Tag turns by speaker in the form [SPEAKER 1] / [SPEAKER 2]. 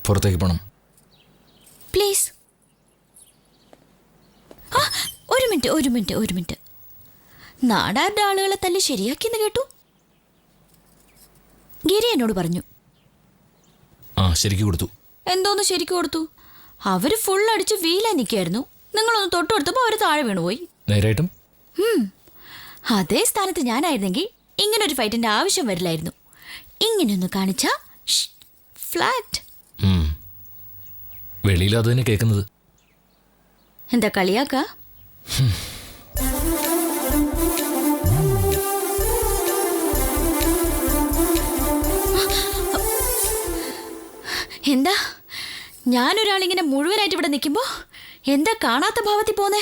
[SPEAKER 1] പുറത്തേക്ക് പോകണം.
[SPEAKER 2] പ്ലീസ്. ഒരു മിനിറ്റ്. നാടാരുടെ ആളുകളെ തല്ലി ശരിയാക്കിയെന്ന് കേട്ടു. ഗിരി എന്നോട് പറഞ്ഞു.
[SPEAKER 1] ശരിക്ക് കൊടുത്തു.
[SPEAKER 2] എന്തോന്ന് ശരിക്കും കൊടുത്തു? അവര് ഫുൾ അടിച്ച് വീലാ നിൽക്കായിരുന്നു. നിങ്ങളൊന്ന് തൊട്ട് കൊടുത്തപ്പോൾ അവര് താഴെ വീണുപോയി.
[SPEAKER 1] നേരായിട്ടും
[SPEAKER 2] അതേ സ്ഥാനത്ത് ഞാനായിരുന്നെങ്കിൽ ഇങ്ങനൊരു ഫൈറ്റിന്റെ ആവശ്യം വരില്ലായിരുന്നു. ഇങ്ങനെയൊന്ന് കാണിച്ചാ ഫ്ലാറ്റ്.
[SPEAKER 1] വെളിയിൽ അത് തന്നെ കേൾക്കുന്നത്.
[SPEAKER 2] എന്താ കളിയാക്ക? എന്താ ഞാനൊരാളിങ്ങനെ മുഴുവനായിട്ട് ഇവിടെ നിൽക്കുമ്പോ എന്താ കാണാത്ത ഭാവത്തിൽ പോന്നേ?